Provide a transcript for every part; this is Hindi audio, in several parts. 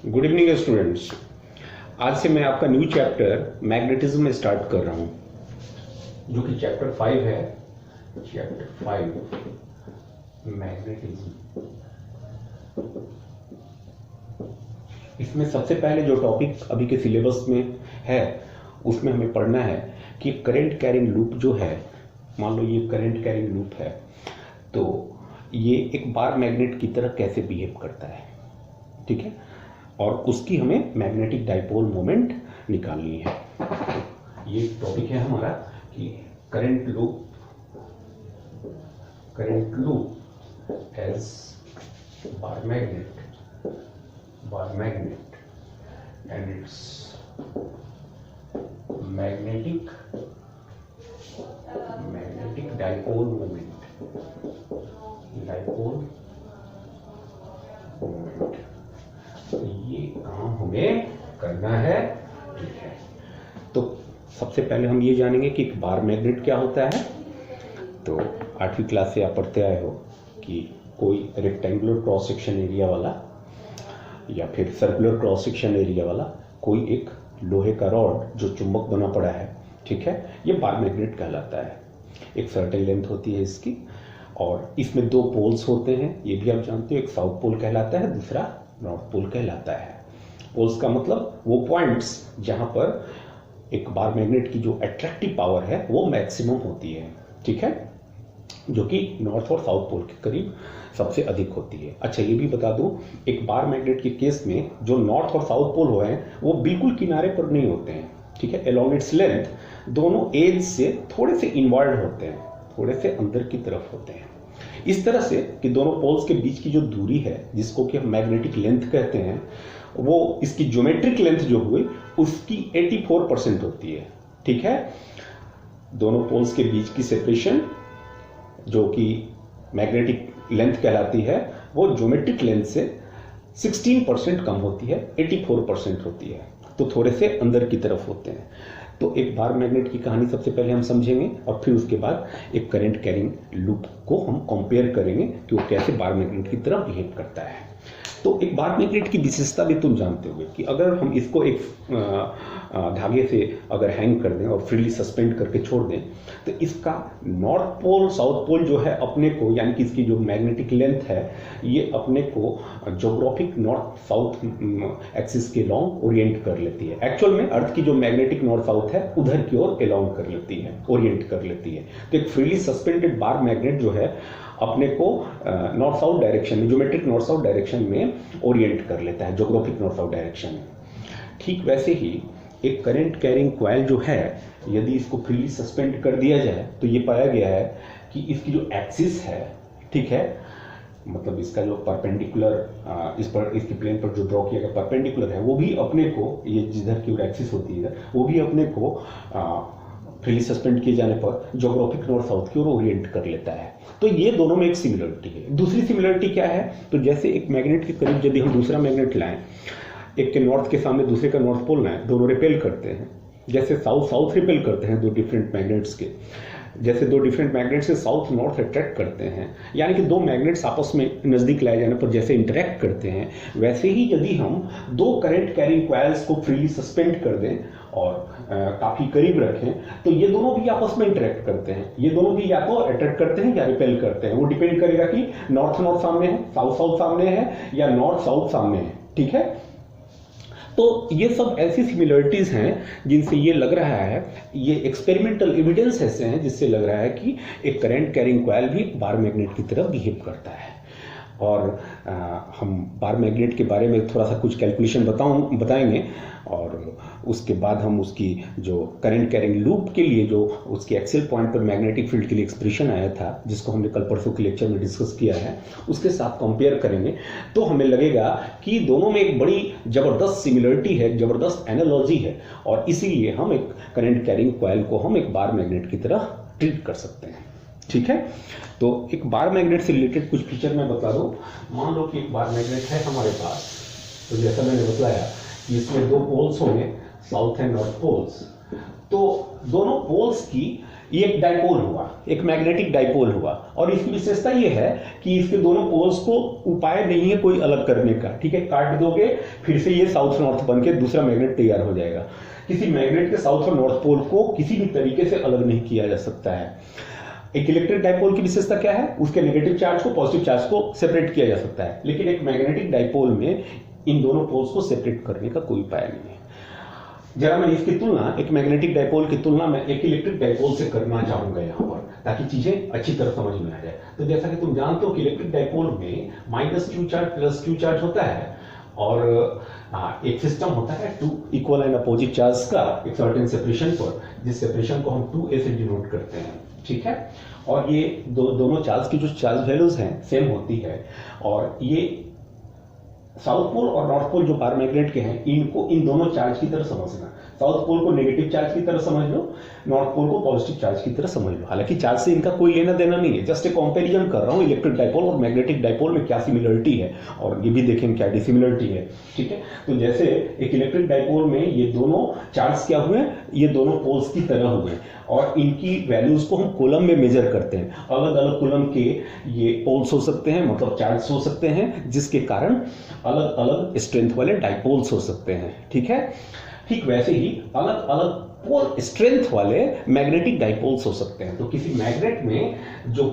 Good evening students. आज से मैं आपका न्यू चैप्टर मैग्नेटिज्म में स्टार्ट कर रहा हूं, जो कि चैप्टर 5 है। Chapter 5 magnetism. इसमें सबसे पहले जो टॉपिक अभी के सिलेबस में है उसमें हमें पढ़ना है कि करंट कैरिंग लूप जो है, मान लो ये करंट कैरिंग लूप है, तो ये एक बार मैग्नेट की तरह कैसे बिहेव करता है, ठीक है। और उसकी हमें मैग्नेटिक डाइपोल मोमेंट निकालनी है। ये टॉपिक है हमारा कि current loop as bar magnet and its magnetic dipole moment. ये काम हमें करना है, ठीक है। तो सबसे पहले हम ये जानेंगे कि एक बार मैग्नेट क्या होता है। तो 8वीं क्लास से आप पढ़ते आए हो कि कोई रेक्टेंगुलर क्रॉस सेक्शन एरिया वाला या फिर सर्कुलर क्रॉस सेक्शन एरिया वाला कोई एक लोहे का रॉड जो चुंबक बना पड़ा है, ठीक है, ये बार मैग्नेट कहलाता है। एक सर्टेन लेंथ होती है इसकी, और इसमें दो पोल्स होते हैं, ये भी आप जानते हो। एक साउथ पोल कहलाता है, दूसरा नॉर्थ पोल कहलाता है। पोल्स का मतलब वो पॉइंट्स जहां पर एक बार मैग्नेट की जो अट्रैक्टिव पावर है वो मैक्सिमम होती है, ठीक है, जो कि नॉर्थ और साउथ पोल के करीब सबसे अधिक होती है। अच्छा, ये भी बता दूं, एक बार मैग्नेट के केस में जो नॉर्थ और साउथ पोल हो हैं वो बिल्कुल किनारे पर नहीं होते हैं, ठीक है। अलोंग इट्स लेंथ दोनों एज से थोड़े से इनवर्ड होते हैं, थोड़े से अंदर की तरफ होते हैं, इस तरह से कि दोनों पोल्स के बीच की जो दूरी है, जिसको कि हम मैग्नेटिक लेंथ कहते हैं, वो इसकी ज्योमेट्रिक लेंथ जो हुई उसकी 84% होती है, ठीक है। दोनों पोल्स के बीच की सेपरेशन जो कि मैग्नेटिक लेंथ कहलाती है, वो ज्योमेट्रिक लेंथ से 16% कम होती है, 84% होती है, तो थोड़े से अंदर की तरफ होते हैं। तो एक बार मैग्नेट की कहानी सबसे पहले हम समझेंगे और फिर उसके बाद एक करंट कैरिंग लूप को हम कंपेयर करेंगे कि वो कैसे बार मैग्नेट की तरह बिहेव करता है। तो एक बार मैग्नेट की विशेषता भी तुम जानते होगे कि अगर हम इसको एक धागे से अगर हैंग कर दें और फ्रीली सस्पेंड करके छोड़ दें, तो इसका नॉर्थ पोल साउथ पोल जो है अपने को, यानी कि इसकी जो मैग्नेटिक लेंथ है, ये अपने को ज्योग्राफिक नॉर्थ साउथ एक्सिस के लॉन्ग ओरिएंट कर लेती है। एक्चुअल में अर्थ की जो मैग्नेटिक नॉर्थ साउथ है उधर की ओर अलोंग कर लेती है, ओरिएंट कर लेती है। तो एक फ्रीली सस्पेंडेड बार मैग्नेट जो है अपने को नॉर्थ साउथ डायरेक्शन में, ज्योमेट्रिक नॉर्थ साउथ डायरेक्शन में ओरिएंट कर लेता है, ज्योग्राफिक नॉर्थ साउथ डायरेक्शन में। ठीक वैसे ही एक करंट कैरिंग कॉइल जो है, यदि इसको फ्रीली सस्पेंड कर दिया जाए तो ये पाया गया है कि इसकी जो एक्सिस है, ठीक है, मतलब इसका जो परपेंडिकुलर इस पर इसकी प्लेन पर जो ड्रॉ किया गया परपेंडिकुलर है, वो भी अपने को, ये जिधर की ओर एक्सिस होती है, वो भी अपने को फ्रीली सस्पेंड किए जाने पर ज्योग्राफिक नॉर्थ साउथ की ओर ओरिएंट कर लेता है। तो ये दोनों में एक सिमिलरिटी है। दूसरी सिमिलरिटी क्या है, तो जैसे एक मैग्नेट के करीब यदि हम दूसरा मैग्नेट लाएं, एक के नॉर्थ के सामने दूसरे का नॉर्थ पोल लाएं, दोनों रिपेल करते हैं। जैसे साउथ साउथ रिपेल करते हैं दो डिफरेंट मैग्नेट्स के, जैसे दो डिफरेंट मैग्नेट्स से साउथ नॉर्थ अट्रैक्ट करते हैं, यानी कि दो मैग्नेट्स आपस में नज़दीक लाए जाने पर जैसे इंटरैक्ट करते हैं, वैसे ही यदि हम दो करंट कैरिंग कॉइल्स को फ्रीली सस्पेंड कर दें और काफ़ी करीब रखें, तो ये दोनों भी आपस में इंटरैक्ट करते हैं। ये दोनों भी या तो अट्रैक्ट करते हैं या रिपेल करते हैं। वो डिपेंड करेगा कि नॉर्थ नॉर्थ सामने है, साउथ साउथ सामने है, या नॉर्थ साउथ सामने है, ठीक है। तो ये सब ऐसी सिमिलरिटीज हैं जिनसे ये लग रहा है, ये एक्सपेरिमेंटल एविडेंस ऐसे हैं जिससे लग रहा है कि एक करंट कैरिंग कॉइल भी बार मैग्नेट की तरह बिहेव करता है। और हम बार मैग्नेट के बारे में थोड़ा सा कुछ कैलकुलेशन बताएंगे, और उसके बाद हम उसकी जो करंट कैरिंग लूप के लिए जो उसके एक्सेल पॉइंट पर मैग्नेटिक फील्ड के लिए एक्सप्रेशन आया था, जिसको हमने कल परसों के लेक्चर में डिस्कस किया है, उसके साथ कंपेयर करेंगे। तो हमें लगेगा कि दोनों में एक बड़ी ज़बरदस्त सिमिलरिटी है, ज़बरदस्त एनालॉजी है, और इसीलिए हम एक करंट कैरिंग कॉइल को हम एक बार मैग्नेट की तरह ट्रीट कर सकते हैं, ठीक है। तो एक बार मैग्नेट से रिलेटेड कुछ फीचर मैं बता दूं। मान लो कि एक बार मैग्नेट है हमारे पास, तो जैसा मैंने बताया कि इसमें दो पोल्स होंगे, साउथ एंड नॉर्थ पोल्स। तो दोनों पोल्स की ये एक डाइपोल हुआ, एक मैग्नेटिक डाइपोल हुआ, और इसकी विशेषता ये है कि इसके दोनों पोल्स को उपाय नहीं है कोई अलग करने का, ठीक है, काट दोगे फिर से ये साउथ नॉर्थ बन के दूसरा मैग्नेट तैयार हो जाएगा। किसी मैग्नेट के साउथ और नॉर्थ पोल को किसी भी तरीके से अलग नहीं किया जा सकता है। एक इलेक्ट्रिक डाइपोल की विशेषता क्या है, उसके नेगेटिव चार्ज को पॉजिटिव चार्ज को सेपरेट किया जा सकता है, लेकिन एक मैग्नेटिक डाइपोल में इन दोनों पोल्स को सेपरेट करने का कोई उपाय नहीं है। जरा मैं इसकी तुलना एक मैग्नेटिक डाइपोल की तुलना में एक इलेक्ट्रिक डाइपोल से करना चाहूंगा यहाँ पर, ताकि चीजें अच्छी तरह समझ में आ जाए। तो जैसा कि तुम जानते हो कि इलेक्ट्रिक डाइपोल में -q charge plus q charge होता है, और एक सिस्टम होता है two equal and opposite charge का एक सर्टेन सेपरेशन पर, जिस सेपरेशन को हम 2a से डिनोट करते हैं, ठीक है। और ये दोनों चार्ज की जो चार्ज वैल्यूज हैं सेम होती है, और ये साउथ पोल और नॉर्थ पोल जो बार मैग्नेट के हैं इनको इन दोनों चार्ज की तरह समझना। साउथ पोल को नेगेटिव चार्ज की तरह समझ लो, नॉर्थ पोल को पॉजिटिव चार्ज की तरह समझ लो। हालांकि चार्ज से इनका कोई लेना देना नहीं है, जस्ट एक कंपैरिजन कर रहा हूं इलेक्ट्रिक डाइपोल और मैग्नेटिक डाइपोल में क्या सिमिलरिटी है, और ये भी देखें क्या डिसिमिलरिटी है, ठीक है। तो जैसे एक इलेक्ट्रिक डाइपोल में ये दोनों चार्ज क्या हुए, ये दोनों पोल्स की तरह हुए, और इनकी वैल्यूज को हम कूलम में मेजर करते हैं। अलग अलग कूलम के ये पोल्स हो सकते हैं, मतलब चार्ज हो सकते हैं, जिसके कारण अलग अलग स्ट्रेंथ वाले डाइपोल्स हो सकते हैं, ठीक है। ठीक वैसे ही अलग अलग पोल स्ट्रेंथ वाले मैग्नेटिक डाइपोल्स हो सकते हैं। तो किसी मैग्नेट में जो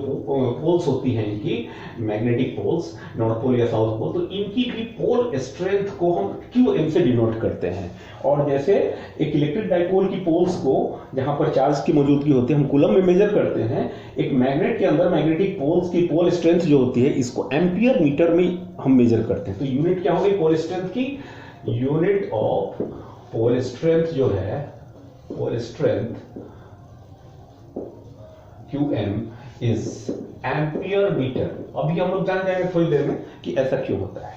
पोल्स होती हैं, इनकी मैग्नेटिक पोल्स, नॉर्थ पोल या साउथ पोल, तो इनकी भी पोल स्ट्रेंथ को हम QM से डिनोट करते हैं। और जैसे एक इलेक्ट्रिक डाइपोल की पोल्स को जहां पर चार्ज की मौजूदगी होती है हम कूलम में मेजर करते हैं, एक मैग्नेट के अंदर मैग्नेटिक पोल्स की पोल स्ट्रेंथ जो होती है इसको एम्पियर मीटर में हम मेजर करते हैं। तो यूनिट क्या होगी पोल स्ट्रेंथ की, यूनिट ऑफ पोल स्ट्रेंथ जो है, pole strength QM is ampere metre. अभी हम लोग जान जाएंगे थोड़ी देर में कि ऐसा क्यों होता है।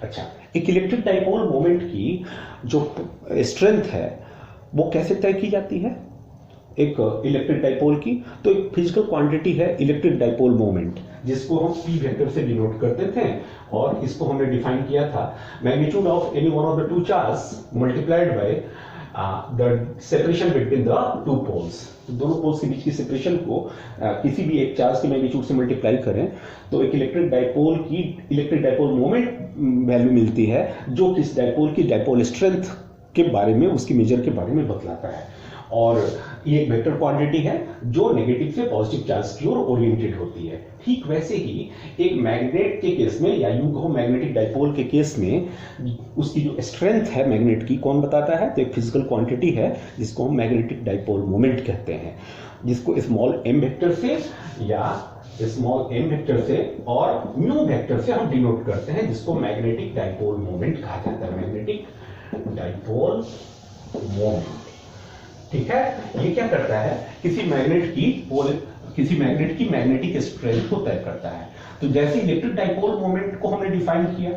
अच्छा, एक इलेक्ट्रिक डाइपोल मोमेंट की जो स्ट्रेंथ है वो कैसे तय की जाती है एक इलेक्ट्रिक डाइपोल की? तो एक फिजिकल क्वांटिटी है इलेक्ट्रिक डाइपोल मोमेंट, जिसको हम P वेक्टर से डिनोट करते थे, और इसको हमने डिफाइन किया था magnitude of any one of the two charge multiplied by the separation between the two poles. तो दोनों पोल्स के बीच की सेपरेशन को किसी भी एक चार्ज के मैग्नीट्यूड से मल्टीप्लाई करें तो एक इलेक्ट्रिक डाइपोल मोमेंट वैल्यू मिलती है, जो किस डाइपोल की डाइपोल स्ट्रेंथ के बारे में, उसकी मेजर के बारे में बतलाता है। और ये एक वेक्टर क्वांटिटी है जो नेगेटिव से पॉजिटिव चार्ज की ओर ओरिएंटेड होती है। ठीक वैसे ही एक मैग्नेट के केस में, या यूं कहो मैग्नेटिक डाइपोल के केस में, उसकी जो स्ट्रेंथ है मैग्नेट की कौन बताता है? तो एक फिजिकल क्वांटिटी है जिसको हम मैग्नेटिक डाइपोल मोमेंट कहते हैं, जिसको स्मॉल m वेक्टर से या स्मॉल m वेक्टर से और म्यू वेक्टर से हम डिनोट करते हैं, जिसको मैग्नेटिक डाइपोल मोमेंट कहा जाता है। मैग्नेटिक डाइपोल मोमेंट, ठीक है। ये क्या करता है, किसी मैग्नेट की मैग्नेटिक स्ट्रेंथ को तय करता है। तो जैसे इलेक्ट्रिक डाइपोल मोमेंट को हमने डिफाइन किया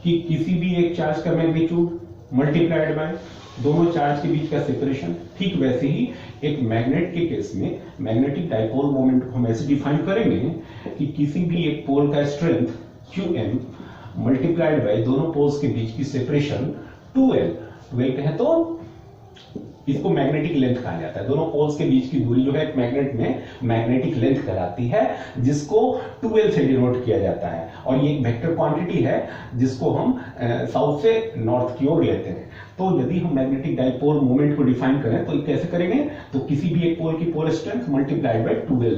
कि किसी भी एक चार्ज का मैग्नीट्यूड मल्टीप्लाइड बाय दोनों चार्ज के बीच का सेपरेशन, ठीक वैसे ही एक मैग्नेट के केस में मैग्नेटिक डाइपोल मोमेंट को हम ऐसे डिफाइन करेंगे कि किसी भी एक पोल का स्ट्रेंथ QM मल्टीप्लाइड बाय दोनों पोल्स के बीच की सेपरेशन 2L कहें तो इसको मैग्नेटिक लेंथ कहा जाता है। दोनों पोल्स के बीच की दूरी जो है एक मैग्नेट में मैग्नेटिक लेंथ कहलाती है, जिसको 2L से डिनोट किया जाता है। और ये एक वेक्टर क्वांटिटी है जिसको हम साउथ से नॉर्थ की ओर लेते हैं। तो यदि हम मैग्नेटिक डाइपोल मोमेंट को डिफाइन करें तो कैसे करेंगे? तो किसी भी एक पोल की pole strength multiplied by 2L,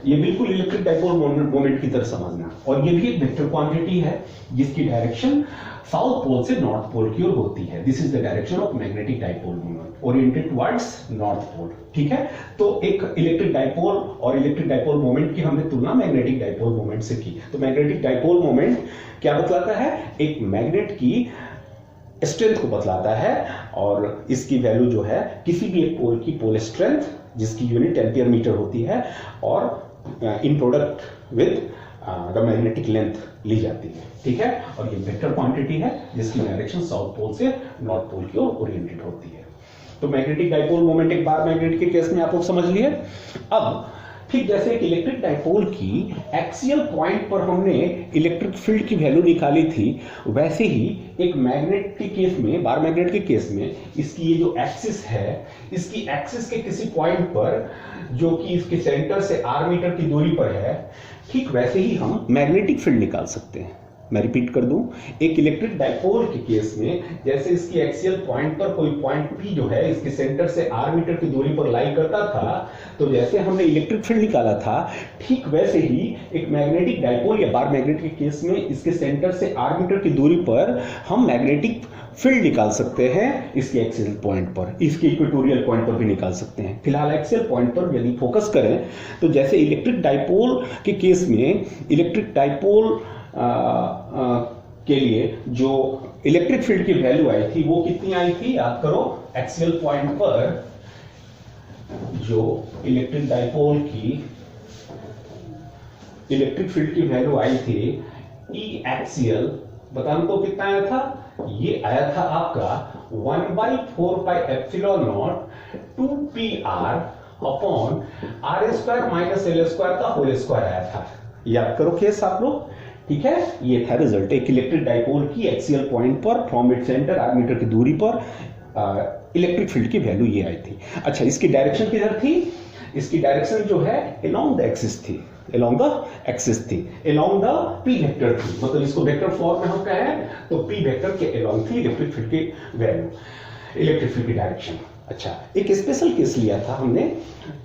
ये बिल्कुल इलेक्ट्रिक डाइपोल मोमेंट की तरह समझना। और ये भी एक वेक्टर क्वांटिटी है जिसकी डायरेक्शन साउथ पोल से नॉर्थ पोल की ओर होती है। This is the direction of magnetic dipole moment oriented towards north pole, ठीक है। तो एक इलेक्ट्रिक डाइपोल और इलेक्ट्रिक डाइपोल मोमेंट की हमने तुलना मैग्नेटिक डाइपोल मोमेंट से की। तो मैग्नेटिक डाइपोल मोमेंट क्या बतलाता है? एक मैग्नेट की स्ट्रेंथ को बतलाता है, और इसकी वैल्यू जो है किसी भी एक पोल की पोल स्ट्रेंथ, जिसकी यूनिट एम्पियर मीटर होती है, और in product with the magnetic length ली जाती है, ठीक है। और ये वेक्टर क्वांटिटी है जिसकी डायरेक्शन साउथ पोल से नॉर्थ पोल की ओर ओरिएंटेड होती है। तो मैग्नेटिक डाइपोल मोमेंट एक बार मैग्नेट के केस में आप लोग समझ लिए। अब ठीक जैसे एक इलेक्ट्रिक डाइपोल की एक्सियल पॉइंट पर हमने इलेक्ट्रिक फील्ड की वैल्यू निकाली थी, वैसे ही एक मैग्नेट के केस में, बार मैग्नेट के केस में, इसकी ये जो एक्सिस है, इसकी एक्सिस के किसी पॉइंट पर जो कि इसके सेंटर से r मीटर की दूरी पर है, ठीक वैसे ही हम मैग्नेटिक फील्ड निकाल सकते हैं। मैं रिपीट कर दूं, एक इलेक्ट्रिक डाइपोल के केस में जैसे इसकी एक्सियल पॉइंट पर कोई पॉइंट P जो है इसके सेंटर से r मीटर की दूरी पर लाई करता था, तो जैसे हमने इलेक्ट्रिक फील्ड निकाला था, ठीक वैसे ही एक मैग्नेटिक डाइपोल या बार मैग्नेट के केस में इसके सेंटर से r मीटर की दूरी पर हम मैग्नेटिक फील्ड निकाल सकते हैं इसके एक्सियल पॉइंट पर, इसके इक्वेटोरियल पॉइंट पर भी निकाल सकते हैं। फिलहाल एक्सियल पॉइंट पर यदि फोकस करें तो जैसे इलेक्ट्रिक डाइपोल के केस में, इलेक्ट्रिक डाइपोल के लिए जो इलेक्ट्रिक फील्ड की वैल्यू आई थी वो कितनी आई थी, याद करो, एक्सियल पॉइंट पर जो इलेक्ट्रिक डाइपोल की इलेक्ट्रिक फील्ड की वैल्यू आई थी ई एक्सियल, बताओ तो कितना आया था, ये आया था आपका 1/4 pi epsilon not 2pr upon r² minus l² का होल स्क्वायर आया था। याद करो केस आप लोग, ठीक है। ये था रिजल्ट एक इलेक्ट्रिक डाइपोल की एक्सियल पॉइंट पर from it centre r metre की दूरी पर इलेक्ट्रिक फील्ड की वैल्यू ये आई थी। अच्छा, इसकी डायरेक्शन किधर थी, इसकी डायरेक्शन जो है अलोंग द एक्सिस थी, अलोंग द एक्सिस थी, अलोंग द p वेक्टर थी, मतलब इसको वेक्टर फॉर्म में हम कहें तो p वेक्टर के अलोंग थी इलेक्ट्रिक फील्ड की वैल्यू, इलेक्ट्रिक फील्ड की डायरेक्शन। अच्छा, एक स्पेशल केस लिया था हमने,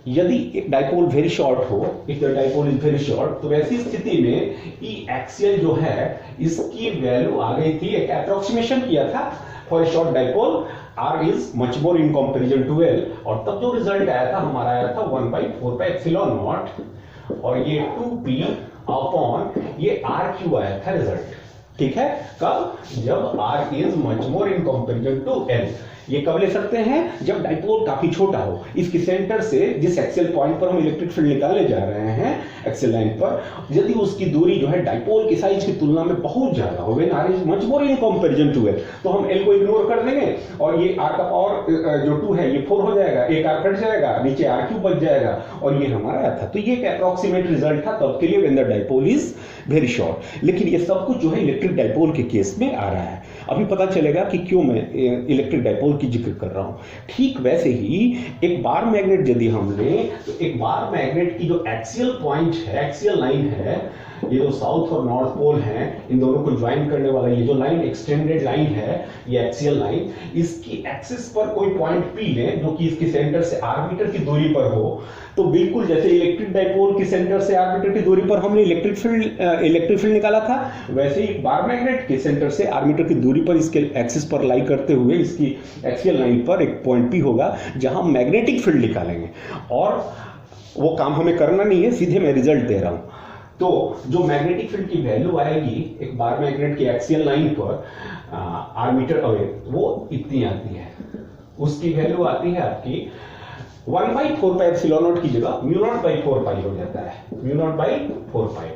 यदि एक डाइपोल वेरी शॉर्ट हो, if the dipole is very short, तो वैसी स्थिति में ई एक्सियल जो है इसकी वैल्यू आ गई थी, एक अप्रोक्सीमेशन किया था for a short dipole r is much more in comparison to l, और तब जो रिजल्ट आया था हमारा आया था 1/4 पाई एप्सिलॉन नॉट और ये 2p अपॉन ये r³ आया था रिजल्ट, ठीक है। कब, जब r is much more in comparison to l। ये कब ले सकते हैं, जब डाइपोल काफी छोटा हो, इसके सेंटर से जिस एक्सियल पॉइंट पर हम इलेक्ट्रिक फील्ड निकालने जा रहे हैं एक्सियल लाइन पर, यदि उसकी दूरी जो है डाइपोल की साइज की तुलना में बहुत ज्यादा हो, when r is much more in comparison to l, तो हम l को इग्नोर कर देंगे और ये r का पावर जो 2 है ये 4 हो जाएगा, एक r कट जाएगा, नीचे r³ बच जाएगा, और ये हमारा आया था। तो ये एक अप्रोक्सीमेट रिजल्ट था तब के लिए when the dipole is very short. लेकिन ये सब कुछ जो है इलेक्ट्रिक डाइपोल के केस में आ रहा है। अभी पता चलेगा कि क्यों मैं इलेक्ट्रिक डाइपोल की जिक्र कर रहा हूं। ठीक वैसे ही एक बार मैग्नेट यदि हम लें तो एक बार मैग्नेट की जो एक्सियल पॉइंट है, एक्सियल लाइन है, ये जो साउथ और नॉर्थ पोल हैं, इन दोनों को ज्वाइन करने वाला ये जो लाइन, एक्सटेंडेड लाइन है, ये एक्सियल लाइन, इसकी एक्सिस पर कोई पॉइंट P लें जो कि इसके सेंटर से r मीटर की दूरी पर हो, तो बिल्कुल जैसे इलेक्ट्रिक डाइपोल की सेंटर से r मीटर की दूरी पर हमने इलेक्ट्रिक फील्ड निकाला था, वैसे ही बार मैग्नेट के सेंटर से r मीटर की दूरी पर इसके एक्सिस पर लाई करते हुए इसकी एक्सियल लाइन पर एक पॉइंट P होगा जहां मैग्नेटिक फील्ड निकालेंगे। और वो काम हमें करना नहीं है, सीधे मैं रिजल्ट दे रहा हूं। तो जो मैग्नेटिक फील्ड की वैल्यू आएगी एक बार मैग्नेट की एक्सियल लाइन पर r मीटर अवे, वो इतनी आती है, उसकी वैल्यू आती है आपकी 1/4 पाई एप्सिलॉन नॉट की जगह μ0/4 पाई हो जाता है, μ0/4 पाई,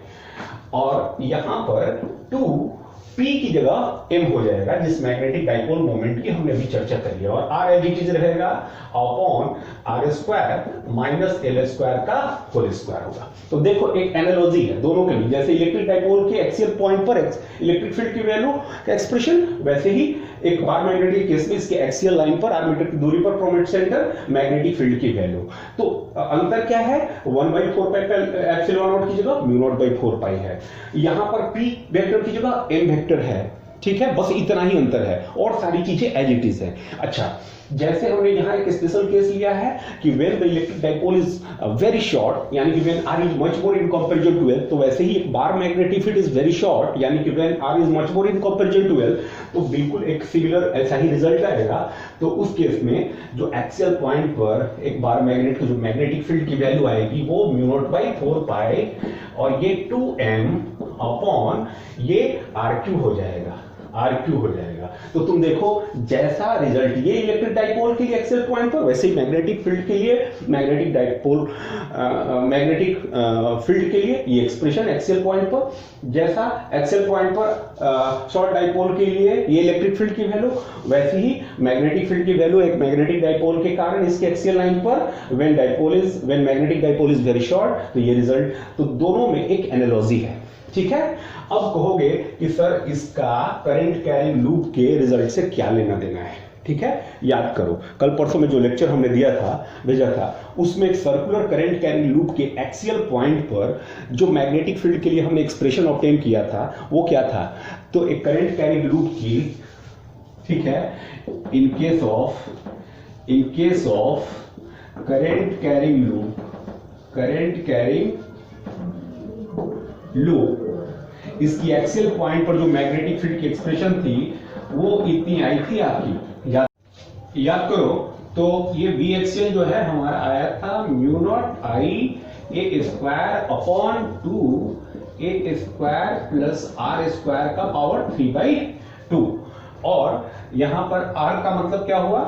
और यहां पर 2p की जगह m हो जाएगा, जिस मैग्नेटिक डाइपोल मोमेंट की हमने अभी चर्चा करी है, और r एज इट इज रहेगा अपॉन r² माइनस l² का होल स्क्वायर होगा। तो देखो एक एनालॉजी है दोनों के लिए, जैसे इलेक्ट्रिक डाइपोल के एक्सियल पॉइंट पर इलेक्ट्रिक फील्ड की वैल्यू का एक्सप्रेशन, वैसे ही एक बार मैग्नेट के केस में इसके एक्सियल लाइन पर r मीटर की दूरी पर from it centre magnetic field की वैल्यू। तो अंतर क्या है, 1/4 पाई एप्सिलॉन नॉट की जगह μ0/4 पाई है, यहां पर p वेक्टर की जगह m वेक्टर है, ठीक है, बस इतना ही अंतर है और सारी चीजें एज इट इज है। अच्छा, जैसे हमने यहाँ एक स्पेशल केस लिया है कि when the electric dipole is very short, यानी कि when r is much more in comparison to l, तो वैसे ही एक बार magnetic field is very short, यानी कि when r is much more in comparison to l, तो बिल्कुल एक सिमिलर ऐसा ही रिजल्ट आएगा। तो उस केस में जो एक्सियल पॉइंट पर एक बार मैग्नेट की जो मैग्नेटिक फील्ड की वैल्यू आएगी वो μ0/4 पाई और ये 2m अपॉन ये r³ हो जाएगा, r³ हो जाएगा। जाएगा। तो तुम देखो जैसा रिजल्ट ये इलेक्ट्रिक डाइपोल के लिए एक्सियल पॉइंट पर, वैसे ही मैग्नेटिक फील्ड के लिए, मैग्नेटिक डाइपोल मैग्नेटिक फील्ड के लिए ये एक्सप्रेशन एक्सियल पॉइंट पर, जैसा एक्सियल पॉइंट पर शॉर्ट डाइपोल के लिए ये इलेक्ट्रिक फील्ड की वैल्यू, वैसे ही मैग्नेटिक फील्ड की वैल्यू एक मैग्नेटिक डाइपोल के कारण इसके एक्सियल लाइन पर when magnetic dipole is very short, तो ये रिजल्ट, तो दोनों में एक एनालॉजी है। ठीक है, अब कहोगे कि सर इसका करंट कैरिंग लूप के रिजल्ट से क्या लेना देना है। ठीक है, याद करो कल परसों में जो लेक्चर हमने दिया था, भेजा था, उसमें एक सर्कुलर करंट कैरिंग लूप के एक्सियल पॉइंट पर जो मैग्नेटिक फील्ड के लिए हमने एक्सप्रेशन ऑब्टेन किया था वो क्या था, तो एक करंट कैरिंग लूप की, ठीक है, in case of current carrying loop, इसकी एक्सियल पॉइंट पर जो मैग्नेटिक फील्ड की एक्सप्रेशन थी वो इतनी आई थी आपकी, याद करो। तो ये बी एक्सियल जो है हमारा आया था mu naught I A square upon 2 A square plus R square का पावर 3/2, और यहां पर आर का मतलब क्या हुआ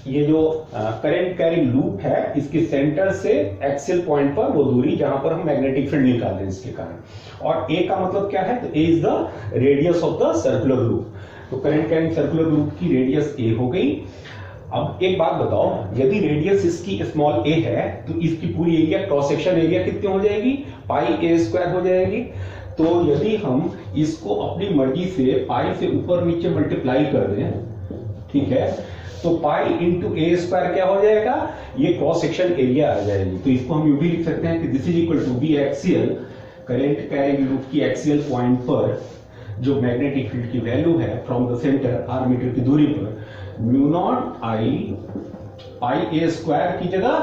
ये जो करंट कैरिंग लूप है इसके सेंटर से एक्सियल पॉइंट पर वो दूरी जहां पर हम मैग्नेटिक फील्ड निकाल रहे हैं इसके कारण, और ए का मतलब क्या है, तो a is the radius of the circular loop. तो करंट कैरिंग सर्कुलर लूप की रेडियस ए हो गई। अब एक बात बताओ, यदि रेडियस इसकी स्मॉल ए है तो इसकी पूरी एरिया, क्रॉस सेक्शन एरिया कितनी हो जाएगी, पाई ए स्क्वायर हो जाएगी। तो यदि हम इसको अपनी मर्जी से पाई से ऊपर नीचे मल्टीप्लाई कर दें, ठीक है, तो पाई इंटू ए स्क्वायर क्या हो जाएगा, ये क्रॉस सेक्शन एरिया आ जाएगी। तो इसको हम यूं भी लिख सकते हैं कि this is equal to B axial, current carrying loop की एक्सियल पॉइंट पर जो मैग्नेटिक फील्ड की वैल्यू है from the centre R metre की दूरी पर, mu naught I pi A square की जगह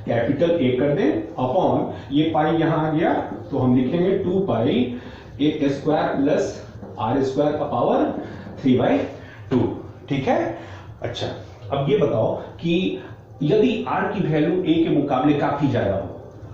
कैपिटल ए कर दें अपॉन, ये पाई यहां आ गया तो हम लिखेंगे 2 पाई A square plus R square का पावर 3/2। ठीक है, अच्छा अब ये बताओ कि यदि r की वैल्यू a के मुकाबले काफी ज्यादा हो,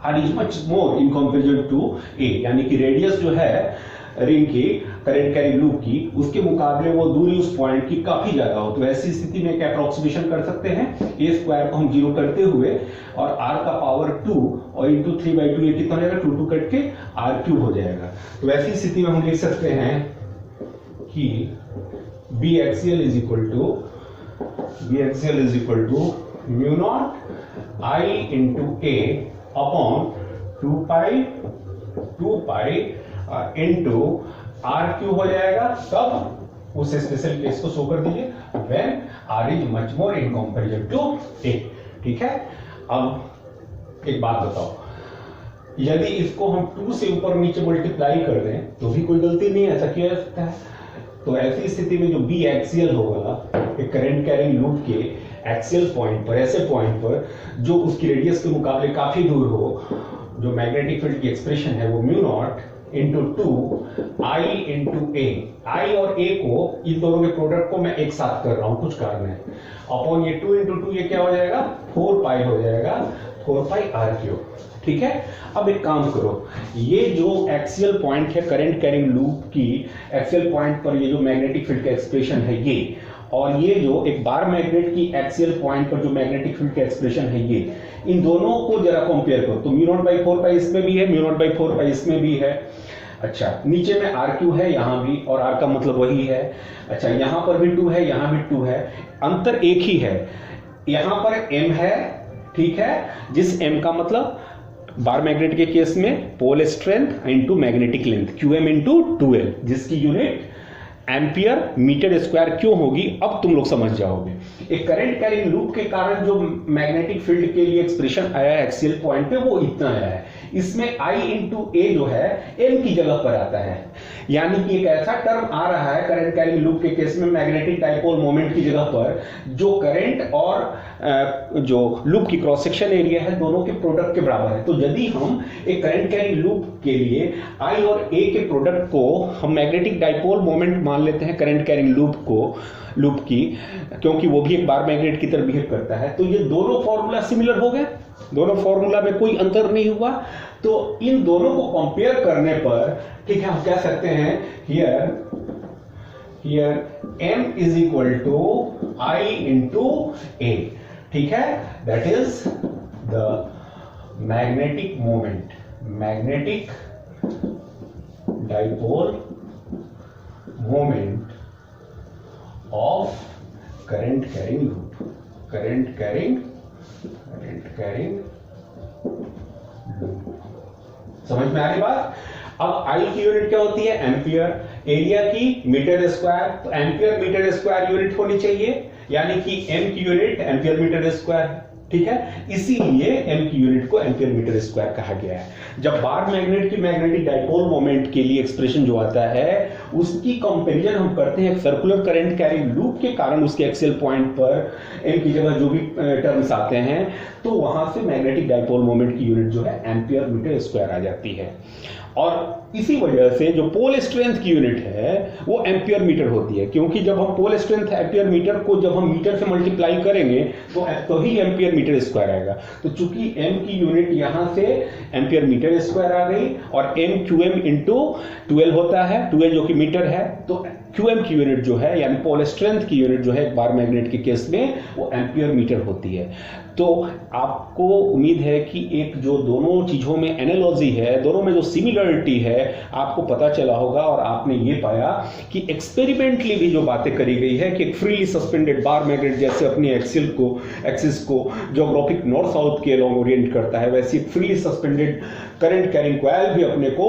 r is much more in comparison to a, यानी कि रेडियस जो है रिंग की करंट कैरिंग लूप की उसके मुकाबले वो दूरी उस पॉइंट की काफी ज्यादा हो, तो ऐसी स्थिति में क्या अप्रोक्सीमेशन कर सकते हैं, a स्क्वायर को हम 0 करते हुए और r का पावर 2 और इंटू 3/2, ये कितना हो जाएगा, 2 2 कट के r³ हो जाएगा। तो ऐसी स्थिति में हम लिख सकते हैं कि b axial is equal to mu naught I into A upon 2 pi into r³ हो जाएगा। तब उस स्पेशल केस को शो कर दीजिए when r is much more in comparison to a। ठीक है, अब एक बात बताओ, यदि इसको हम 2 से ऊपर नीचे मल्टीप्लाई कर दें तो भी कोई गलती नहीं है, ऐसा किया जा सकता है। तो ऐसी स्थिति में जो बी एक्सियल होगा एक करंट कैरिंग लूप के एक्सियल पॉइंट पर, ऐसे पॉइंट पर जो उसकी रेडियस के मुकाबले काफी दूर हो, जो मैग्नेटिक फील्ड की एक्सप्रेशन है वो म्यू नॉट इंटू 2 आई इंटू ए, आई और ए को, इन दोनों के प्रोडक्ट को मैं एक साथ कर रहा हूं कुछ कारण है, अपॉन ये 2 इंटू 2 ये क्या हो जाएगा, 4 पाई हो जाएगा, 4 पाई r³। ठीक है, अब एक काम करो, ये जो एक्सियल पॉइंट है करंट कैरिंग लूप की एक्सियल पॉइंट पर ये जो मैग्नेटिक फील्ड का एक्सप्रेशन है ये, और ये जो एक बार मैग्नेट की एक्सियल पॉइंट पर जो मैग्नेटिक फील्ड का एक्सप्रेशन है ये, इन दोनों को जरा कंपेयर करो। तो म्यू नॉट बाई 4 पाई इसमें भी है, म्यू नॉट बाई 4 पाई इसमें भी है। अच्छा, नीचे में r³ है यहां भी, और r का मतलब वही है। अच्छा, यहां पर भी 2 है, यहां भी 2 है, अंतर एक ही है, यहां पर m है। ठीक है, जिस m का मतलब बार मैग्नेट के केस में pole strength into magnetic length, QM into 2L, जिसकी यूनिट एम्पियर मीटर स्क्वायर क्यों होगी, अब तुम लोग समझ जाओगे। एक करंट कैरिंग लूप के कारण जो मैग्नेटिक फील्ड के लिए एक्सप्रेशन आया है एक्सियल पॉइंट पे वो इतना आया है, इसमें I इंटू ए जो है M की जगह पर आता है, यानी कि एक ऐसा टर्म आ रहा है करंट कैरिंग लूप के केस में मैग्नेटिक डाइपोल मोमेंट की जगह पर जो करंट और जो लूप की क्रॉस सेक्शन एरिया है दोनों के प्रोडक्ट के बराबर है। तो यदि हम एक करंट कैरिंग लूप के लिए I और A के प्रोडक्ट को हम मैग्नेटिक डाइपोल मोमेंट मान लेते हैं करंट कैरिंग लूप की, क्योंकि वो भी एक बार मैग्नेट की तरह बिहेव करता है, तो ये दोनों फॉर्मूला सिमिलर हो गए, दोनों फॉर्मूला में कोई अंतर नहीं हुआ। तो इन दोनों को कंपेयर करने पर, ठीक है, हम कह सकते हैं here here m is equal to I into a, ठीक है, that is the magnetic moment, magnetic dipole moment of current carrying loop, current carrying loop. समझ में आ रही बात? अब आई की यूनिट क्या होती है? एम्पियर, एरिया की मीटर स्क्वायर, तो एम्पियर मीटर स्क्वायर यूनिट होनी चाहिए, यानी कि एम की यूनिट एम्पियर मीटर स्क्वायर, ठीक है, इसीलिए एम की यूनिट को एम्पियर मीटर स्क्वायर कहा गया है। जब बार मैग्नेट की मैग्नेटिक डाइपोल मोमेंट के लिए एक्सप्रेशन जो आता है उसकी कंपैरिजन हम करते हैं सर्कुलर करंट कैरिंग लूप के कारण उसके एक्सियल पॉइंट पर एम की जगह जो भी टर्म्स आते हैं, तो वहां से मैग्नेटिक डाइपोल मोमेंट की यूनिट जो है एम्पियर मीटर स्क्वायर आ जाती है। और इसी वजह से जो पोल स्ट्रेंथ की यूनिट है वो एम्पियर मीटर होती है, क्योंकि जब हम पोल स्ट्रेंथ एम्पियर मीटर को जब हम मीटर से मल्टीप्लाई करेंगे तो ही एम्पियर मीटर स्क्वायर आएगा। तो चूंकि एम की यूनिट यहां से एम्पियर मीटर स्क्वायर आ गई और एम क्यूएम इंटू 12 होता है, 12 जो कि मीटर है, तो क्यूएम की यूनिट जो है यानी पोल स्ट्रेंथ की यूनिट जो है बार मैग्नेट के केस में वो एम्पियर मीटर होती है। तो आपको उम्मीद है कि एक जो दोनों चीजों में एनालॉजी है, दोनों में जो सिमिलरिटी है आपको पता चला होगा, और आपने ये पाया कि एक्सपेरिमेंटली भी जो बातें करी गई है कि एक फ्रीली सस्पेंडेड बार मैग्नेट जैसे अपनी एक्सिस को ज्योग्राफिक नॉर्थ साउथ के अलोंग ओरिएंट करता है, वैसे freely suspended current carrying coil भी अपने को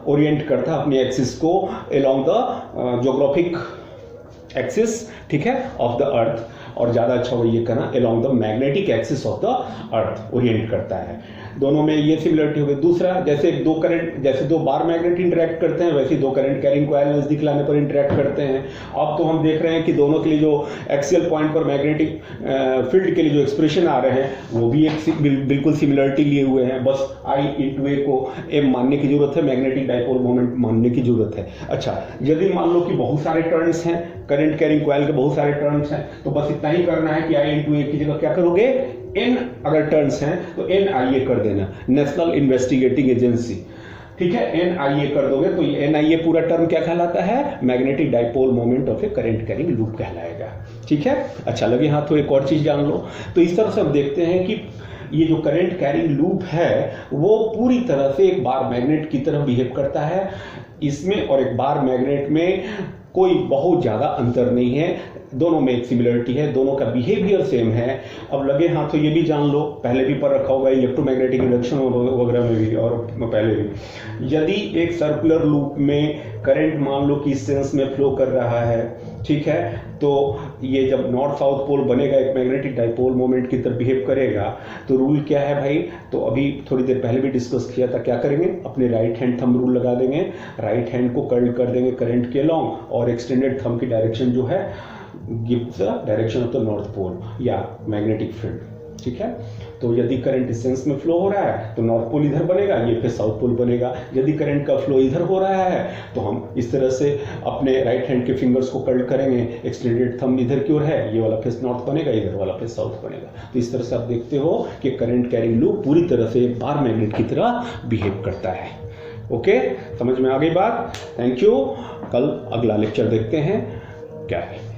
ओरिएंट करता है अपनी एक्सिस को अलोंग द ज्योग्राफिक एक्सिस, ठीक है, ऑफ द अर्थ, और ज्यादा अच्छा वो ये कहना along the magnetic axis of the earth Orient करता है। दोनों में ये सिमिलरिटी हो गई। दूसरा, जैसे दो बार मैग्नेट इंटरेक्ट करते हैं वैसे दो करंट कैरिंग कॉइल नजदीक लाने पर इंटरेक्ट करते हैं। अब तो हम देख रहे हैं कि दोनों के लिए जो एक्सियल पॉइंट पर मैग्नेटिक फील्ड के लिए जो एक्सप्रेशन आ रहे हैं वो भी एक बिल्कुल सिमिलरिटी लिए हुए हैं, बस I इंटू ए को एम मानने की जरूरत है, मैग्नेटिक डाइपोल मोमेंट मानने की जरूरत है। अच्छा, यदि मान लो कि बहुत सारे टर्न्स हैं, करंट कैरिंग कॉइल के बहुत सारे टर्न्स हैं, तो बस इतना ही करना है कि I इंटू ए की जगह क्या करोगे, एन अगर टर्न्स हैं तो NIA कर देना, नेशनल इन्वेस्टिगेटिंग एजेंसी, ठीक है, NIA कर दोगे तो ये NIA पूरा टर्म क्या कहलाता है, magnetic dipole moment of A current carrying loop कहलाएगा, ठीक है। अच्छा, लगे हाथ तो एक और चीज जान लो। तो इस तरह से हम देखते हैं कि ये जो करंट कैरिंग लूप है वो पूरी तरह से एक बार मैग्नेट की तरह बिहेव करता है। इसमें और एक बार मैग्नेट में कोई बहुत ज्यादा अंतर नहीं है, दोनों में एक सिमिलरिटी है, दोनों का बिहेवियर सेम है। अब लगे हाथ तो ये भी जान लो, पहले भी पढ़ रखा होगा इलेक्ट्रोमैग्नेटिक इंडक्शन वगैरह में भी और पहले भी, यदि एक सर्कुलर लूप में करंट मान लो कि इस सेंस में फ्लो कर रहा है, ठीक है, तो ये जब नॉर्थ साउथ पोल बनेगा एक मैग्नेटिक डाइपोल मोमेंट की तरह बिहेव करेगा। तो रूल क्या है भाई, तो अभी थोड़ी देर पहले भी डिस्कस किया था, क्या करेंगे, अपने राइट हैंड थंब रूल लगा देंगे, राइट हैंड को कर्ल कर देंगे करंट के लॉन्ग, और एक्सटेंडेड थंब की डायरेक्शन जो है gives the direction of the north pole या मैग्नेटिक फील्ड, ठीक है। तो यदि करंट इस सेंस में फ्लो हो रहा है तो नॉर्थ पोल इधर बनेगा, ये फिर साउथ पोल बनेगा। यदि करंट का फ्लो इधर हो रहा है तो हम इस तरह से अपने राइट हैंड के फिंगर्स को कर्ल करेंगे, एक्सटेंडेड थंब इधर की ओर है, ये वाला फेस नॉर्थ बनेगा, इधर वाला फेस साउथ बनेगा। तो इस तरह से आप देखते हो कि करंट कैरिंग लूप पूरी तरह से बार मैग्नेट की तरह बिहेव करता है। ओके, समझ में आ गई बात? Thank you. कल अगला लेक्चर देखते हैं क्या है।